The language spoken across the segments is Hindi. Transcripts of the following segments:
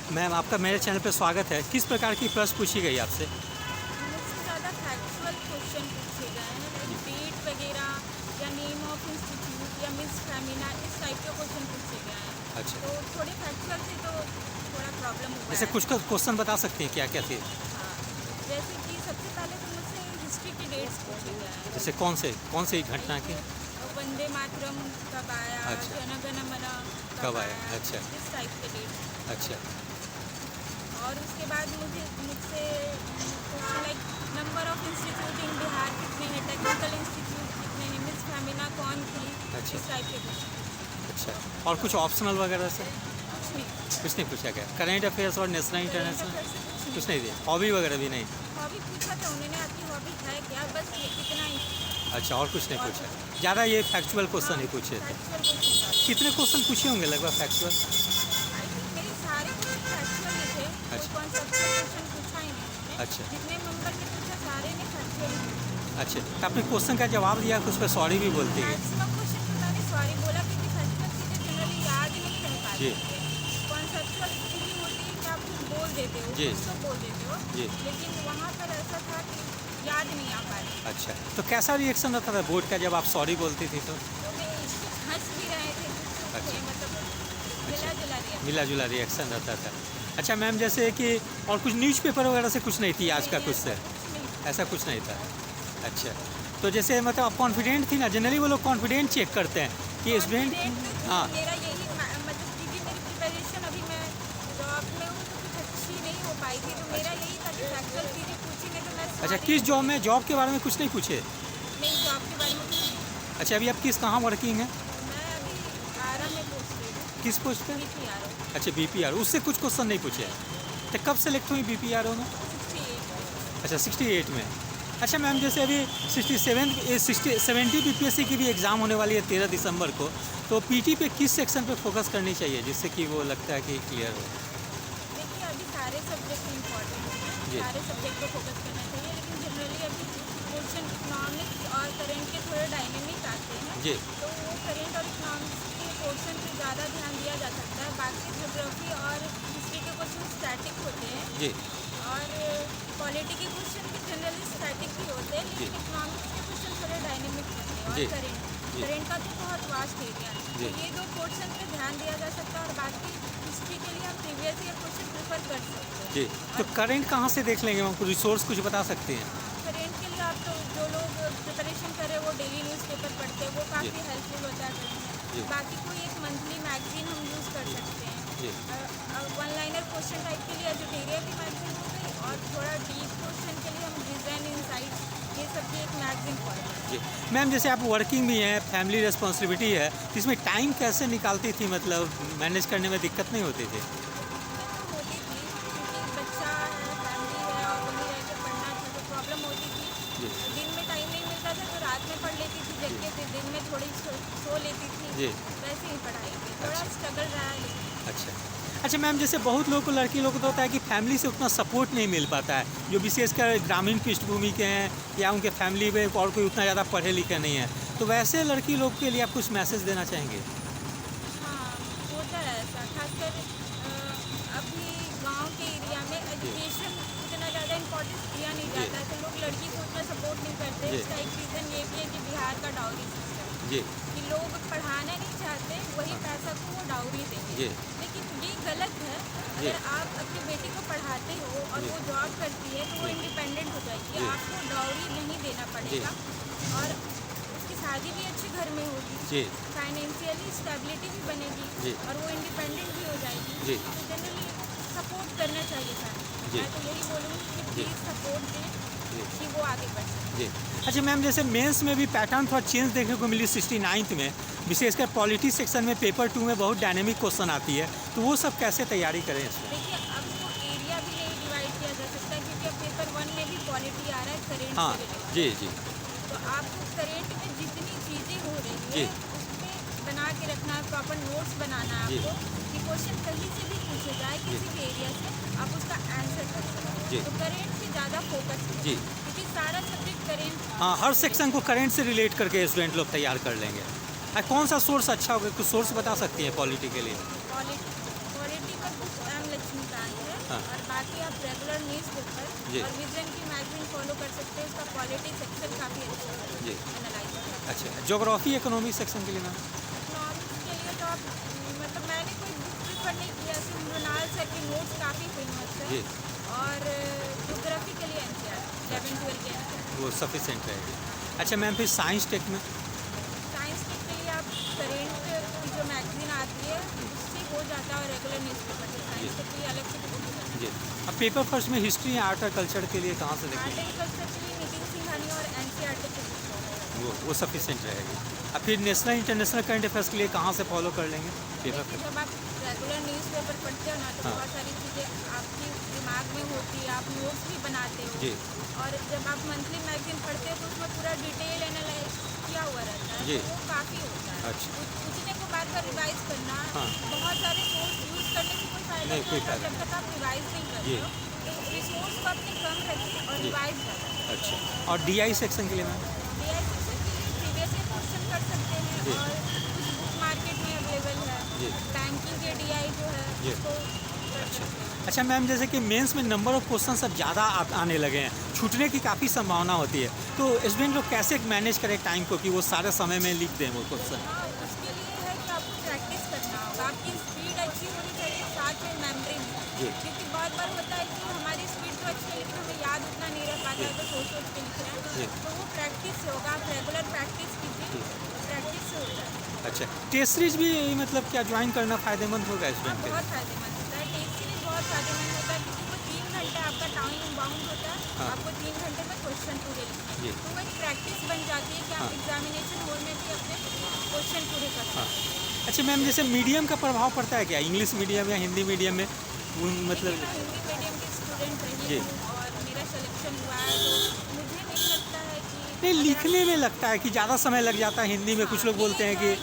मैम आपका मेरे चैनल पे स्वागत है। किस प्रकार की प्रश्न पूछी गई आपसे? मुझसे ज़्यादा फैक्चुअल क्वेश्चन पूछे गए हैं, लाइक डेट वगैरह या नेम ऑफ इंस्टीट्यूट या मिस फेमिना, इस टाइप के क्वेश्चन पूछे गए हैं। अच्छा, तो थोड़े फैक्चुअल थे तो थोड़ा प्रॉब्लम हुआ जैसे है। कुछ का क्वेश्चन बता सकती हैं क्या क्या थे? हाँ, जैसे कि सबसे पहले तो मुझसे हिस्ट्री के डेट्स पूछे गए हैं। जैसे कौन सी घटना की? वंदे मातरम कब आया, अच्छा। जन गण मन कब आया? अच्छा। इस टाइप के डेट्स। अच्छा, और उसके बाद मुझसे question like number of institute इन बिहार कितने हैं, टेक्निकल इंस्टीट्यूट कितने हैं, मिस फेमिना कौन थी, अच्छा। इस टाइप के क्वेश्चन। अच्छा। और कुछ ऑप्शनल वगैरह से? कुछ नहीं। कुछ नहीं पूछा गया? करेंट अफेयर्स और नेशनल इंटरनेशनल कुछ नहीं दिया? हॉबी वगैरह भी नहीं? हॉबी पूछा था उन्होंने, आपकी हॉबी है क्या, बस इतना ही। अच्छा, और कुछ नहीं पूछा? ज़्यादा ये फैक्चुअल क्वेश्चन ही पूछे थे? Factual question. कितने क्वेश्चन पूछे होंगे लगभग फैक्चुअल? आई थिंक मेरे सारे क्वेश्चन फैक्चुअल ही थे, कोई अच्छा। कॉन्सेप्चुअल क्वेश्चन पूछा ही नहीं उन्होंने। अच्छा। जितने मेंबर ने पूछा सारे ने फैक्चुअल ही पूछा। अच्छा, तो आपने क्वेश्चन का जवाब दिया कि उस पर सॉरी भी बोलती है? मैक्सिमम क्वेश्चन तो मैंने सॉरी बोला क्योंकि फैक्चुअल चीज़ें जनरली याद नहीं रह जी। पाती है। कॉन्सेप्चुअल चीज़ें होती है कि आप कुछ बोल देते हो, जी। कुछ तो बोल देते हो, जी। लेकिन वहाँ पर ऐसा था कि याद नहीं आ पा रही। अच्छा, तो कैसा रिएक्शन रहता था बोर्ड का जब आप सॉरी बोलती थी तो? तो मैं कुछ हंस भी रहे थे, कुछ अच्छा। थे, मतलब मिला जुला दिया। मिला जुला रिएक्शन रहता था। अच्छा मैम, जैसे कि और कुछ न्यूज़पेपर वगैरह से कुछ नहीं थी आज का कुछ से? ऐसा कुछ नहीं था? अच्छा, तो जैसे मतलब आप कॉन्फिडेंट थी ना, जनरली वो लोग कॉन्फिडेंट चेक करते हैं कि स्टूडेंट। हाँ। मेरा यही मतलब क्योंकि मेरी प्रिपरेशन अभी मैं जॉब में हूँ तो कुछ अच्छी नहीं हो पाई थी, तो मेरा यही था कि फैक्चुअल चीज़ें पूछेंगे तो मैं अच्छा, sorry किस जॉब में, जॉब के बारे में कुछ नहीं पूछे? नहीं, जॉब के बारे में कुछ नहीं। अच्छा, अभी आप कहाँ वर्किंग हैं? मैं अभी आरा में पोस्टेड हूँ, किस पोस्ट पे? BPRO। अच्छा, BPR, उससे कुछ क्वेश्चन नहीं पूछे हैं? तो कब सेलेक्ट हुई BPRO में? 68। अच्छा, 68 में। अच्छा मैम, जैसे अभी 70 BPSC की भी एग्ज़ाम होने वाली है 13 दिसंबर को, तो पीटी पे किस सेक्शन पे फोकस करनी चाहिए जिससे कि वो लगता है कि क्लियर हो? देखिए अभी सारे सब्जेक्ट इम्पॉर्टेंट जी। हैं, सारे सब्जेक्ट को फोकस करना चाहिए, लेकिन जनरली अभी क्वेश्चन इकोनॉमिक्स और करंट के थोड़े डायनेमिक आते हैं, जी। तो वो करंट और इकोनॉमिक्स के क्वेश्चन पे ज़्यादा ध्यान दिया जा सकता है। बाकी ज्योग्राफी और हिस्ट्री के क्वेश्चन स्टैटिक होते हैं, जी। और पॉलिटी के क्वेश्चन भी जनरली स्टैटिक ही होते हैं, लेकिन जी। इकोनॉमिक्स के क्वेश्चन थोड़े डायनेमिक होते हैं। जी। और करंट का तो बहुत वास्ट एरिया है, जी। तो ये दो क्वेश्चन पे ध्यान दिया जा सकता है, और बाकी हिस्ट्री के लिए हम प्रीवियस ईयर क्वेश्चन प्रेफर कर सकते हैं। जी, तो करंट कहाँ से देख लेंगे? हमको रिसोर्स कुछ बता सकते हैं? करंट के लिए आप तो जो लोग प्रिपरेशन कर रहे हैं वो डेली न्यूज़पेपर पढ़ते हैं, वो काफ़ी जी। हेल्पफुल होता है जी। करंट। बाकी कोई एक मंथली मैगजीन हम यूज़ कर सकते हैं। जी। वन लाइनर क्वेश्चन टाइप के लिए एजुटेरिया की मैगजीन हो गई, और थोड़ा डीप क्वेश्चन के लिए हम डिज़ाइन इनसाइट्स, ये सब की एक मैगजीन पढ़ते हैं। जी मैम, जैसे आप वर्किंग भी हैं, फैमिली रिस्पॉन्सिबिलिटी है, तो इसमें टाइम कैसे निकालती थी? मतलब मैनेज करने में दिक्कत नहीं होती थी? तो होती थी क्योंकि बच्चा है, फैमिली है, और वहीं रह के पढ़ना था, तो प्रॉब्लम होती थी। जी। दिन में टाइम नहीं मिलता था तो रात में पढ़ लेती थी, जग के, फिर दिन में थोड़ी सो लेती थी। जी। वैसे ही पढ़ाई थी, थोड़ा अच्छा। स्ट्रगल रहा है लेकिन। अच्छा मैम, जैसे बहुत लोग को, लड़की लोग को तो होता है कि फैमिली से उतना सपोर्ट नहीं मिल पाता है, जो विशेषकर ग्रामीण पृष्ठभूमि के हैं या उनके फैमिली में और कोई उतना ज़्यादा पढ़े लिखे नहीं है, तो वैसे लड़की लोग के लिए आप कुछ मैसेज देना चाहेंगे? हाँ, होता है ऐसा, खासकर अभी गांव के एरिया में एजुकेशन इतना ज़्यादा इम्पोर्टेंस दिया नहीं जाता है, तो लोग लड़की को उतना सपोर्ट नहीं करते। जी। इसका एक रीज़न ये भी है कि बिहार का डाउरी सिस्टम, जी। कि लोग पढ़ाना नहीं चाहते, वही पैसा को वो डाउरी देंगे। जी। लेकिन ये गलत है। जी। अगर आप अपनी बेटी को पढ़ाते हो और जी। वो जॉब करती है तो वो जी। इंडिपेंडेंट हो जाएगी, जी। आपको डाउरी नहीं देना पड़ेगा, और उसकी शादी भी अच्छे घर में होगी, जी। फाइनेंशियली स्टेबिलिटी भी बनेगी, जी। और वो इंडिपेंडेंट भी हो जाएगी। जी। तो जनरली सपोर्ट करना चाहिए फैमिली। जी। मैं तो यही बोलूँगी कि जी। प्लीज़ सपोर्ट दें जी। कि वो आगे बढ़ सके। जी। अच्छा मैम, जैसे मेंस में भी पैटर्न थोड़ा चेंज देखने को मिली 69th में, विशेषकर पॉलिटी सेक्शन में पेपर 2 में बहुत डायनेमिक क्वेश्चन आती है, तो वो सब कैसे तैयारी करें इसमें? देखिए अब वो एरिया भी नहीं डिवाइड किया जा सकता है, क्योंकि अब पेपर 1 में भी पॉलिटी आ रहा है करेंट हाँ। से रिलेटेड। जी। जी। तो आपको करेंट में जितनी चीज़ें हो रही जी। है उसमें बना के रखना है, प्रॉपर नोट्स बनाना है जी। आपको, कि क्वेश्चन कहीं से भी पूछे जाए किसी भी एरिया से, आप उसका आंसर कर जी। सकते। तो करेंट पे ज़्यादा फोकस है, जी। क्योंकि सारा सब्जेक्ट करेंट। हाँ, हर सेक्शन को करंट से रिलेट करके स्टूडेंट लोग तैयार कर लेंगे। कौन सा सोर्स अच्छा होगा? कुछ सोर्स बता सकती हैं पॉलिटी के लिए? पॉलिटी का कुछ लक्ष्मीकांत हाँ। और बाकी आप रेगुलर न्यूज़ पेपर जी। और विजन की मैगजीन फॉलो कर सकते हैं। उसका क्वालिटी सेक्शन काफ़ी अच्छा है, जी। एनालाइज है। अच्छा, ज्योग्राफी इकोनॉमी सेक्शन के लिए मैम? इकोनॉमिक्स के लिए तो आप मतलब मैंने कोई बुक प्रिफर नहीं किया, सिर्फ मृणाल सर के नोट्स काफ़ी फेमस जी। है। और ज्योग्राफी के लिए एनसीईआर 11-12 के एनसीईआर। वो सफिशेंट रहेगी। अच्छा मैम, फिर साइंस टेक में? साइंस के लिए आप करेंट की जो मैगजीन आती है उससे हो जाता है, और रेगुलर न्यूज़पेपर से। साइंस के लिए अलग से बुक है। जी। अब पेपर फर्स्ट में हिस्ट्री, आर्ट और कल्चर के लिए कहाँ से आर्ट देखेंगे? एंड कल्चर के लिए नितिन सिंघानिया और एनसीईआरटी के बुक है। वो सफिशेंट रहेगी। अब फिर नेशनल इंटरनेशनल करंट अफेयर्स के लिए कहाँ से फॉलो कर लेंगे पेपर देखिए, फर्स्ट? जब आप रेगुलर न्यूज़पेपर पढ़ते हो ना तो हाँ। बहुत सारी चीज़ें आपकी दिमाग में होती है, आप नोट्स भी बनाते हो। जी। और जब आप मंथली मैगजीन पढ़ते हो तो उसमें पूरा डिटेल एनालाइज किया हुआ रहता है, जी। तो वो काफ़ी होता है। अच्छा। पूछने को बार बार रिवाइज करना, हाँ। बहुत सारे सोर्स यूज़ करने से कोई फायदा नहीं, नहीं कोई होता फायदा जब तक आप रिवाइज नहीं कर जी। रहे हो। तो रिसोर्स को अपने कम रखें और जी। रिवाइज करें। अच्छा, और डीआई सेक्शन के लिए मैम? डीआई सेक्शन के लिए प्रीवियस ईयर क्वेश्चन कर सकते हैं, जी। और कुछ बुक मार्केट में अवेलेबल है। जी। बैंकिंग के डीआई जो है जी। उसको कर सकते हैं। अच्छा मैम, जैसे कि मेंस में नंबर ऑफ क्वेश्चन अब ज़्यादा आने लगे हैं, छूटने की काफ़ी संभावना होती है, तो स्टूडेंट लोग कैसे मैनेज करें टाइम को कि वो सारे समय में लिख दें वो क्वेश्चन? हाँ, उसके लिए है कि आपको प्रैक्टिस करना होगा। आपकी स्पीड अच्छी होनी चाहिए, साथ में मेमोरी में। जी। क्योंकि बहुत बार होता है कि हमारी स्पीड तो अच्छी है लेकिन हमें याद उतना नहीं रह पाता है, तो सोच सोच के लिख रहे जी। हैं। तो वो प्रैक्टिस से होगा। आप रेगुलर प्रैक्टिस कीजिए, प्रैक्टिस से हो जाए। अच्छा, टेस्ट सीरीज भी मतलब क्या ज्वाइन करना फ़ायदेमंद होगा हाँ, स्टूडेंट के लिए? बहुत फायदेमंद होता है। टेस्ट सीरीज बहुत फायदेमंद होता है क्योंकि वो 3 घंटे आपका टाइम बाउंड होता है। हाँ। आपको 3 घंटे में क्वेश्चन पूरे लिखने जी। हैं। तो वो एक प्रैक्टिस बन जाती है कि हाँ। आप एग्जामिनेशन मोड में भी अपने क्वेश्चन पूरे कर सकते हाँ। हैं। अच्छा मैम, जैसे मीडियम का प्रभाव पड़ता है क्या, इंग्लिश मीडियम या हिंदी मीडियम में? मतलब देखिए, मैं हिंदी मीडियम की स्टूडेंट जी। रही हूँ और मेरा सिलेक्शन हुआ है, तो मुझे नहीं लगता है कि नहीं, अगर लिखने में लगता है कि ज़्यादा समय लग जाता है हिंदी में, कुछ लोग हाँ, बोलते ये हैं कि है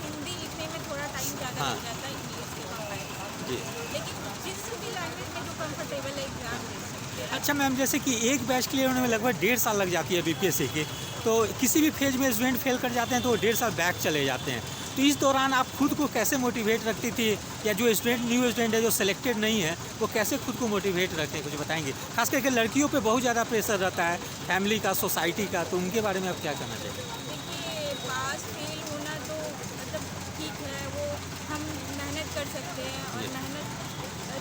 हिंदी लिखने में थोड़ा टाइम ज़्यादा हाँ। लग जाता है इंग्लिश के कंपैरिजन। जी। लेकिन जिस भी लैंग्वेज में जो कंफर्टेबल है एग्जाम दे सकते हैं। अच्छा मैम, जैसे कि एक बैच क्लियर होने में लगभग 1.5 साल लग जाती है बीपीएससी की, तो किसी भी फेज में स्टूडेंट फेल कर जाते हैं तो वो 1.5 साल बैक चले जाते हैं, तो इस दौरान आप खुद को कैसे मोटिवेट रखती थी, या जो स्टूडेंट न्यू स्टूडेंट है जो सिलेक्टेड नहीं है वो कैसे खुद को मोटिवेट रखते हैं, कुछ बताएंगे? खास करके लड़कियों पे बहुत ज़्यादा प्रेशर रहता है, फैमिली का, सोसाइटी का, तो उनके बारे में आप क्या कहना चाहिए? देखिए, पास फेल होना तो मतलब ठीक है, वो हम मेहनत कर सकते हैं और जी। मेहनत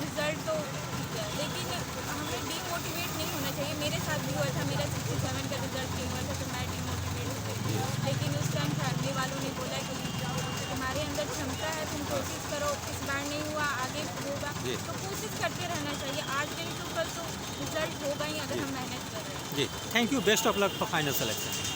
रिजल्ट तो ठीक है, लेकिन हमें डीमोटिवेट नहीं होना चाहिए। मेरे साथ भी हुआ था, मेरा 67 का रिजल्ट नहीं हुआ था तो मैं डीमोटिवेट हो गई थी। लेकिन उस टाइम फैमिली वालों ने बोला कि तुम्हारे अंदर क्षमता है, तुम कोशिश करो, इस बार नहीं हुआ आगे होगा। जी। तो कोशिश करते रहना चाहिए, आज नहीं तो कल तो रिजल्ट होगा ही अगर हम मेहनत कर रहे हैं। जी, thank you, best of luck for final selection.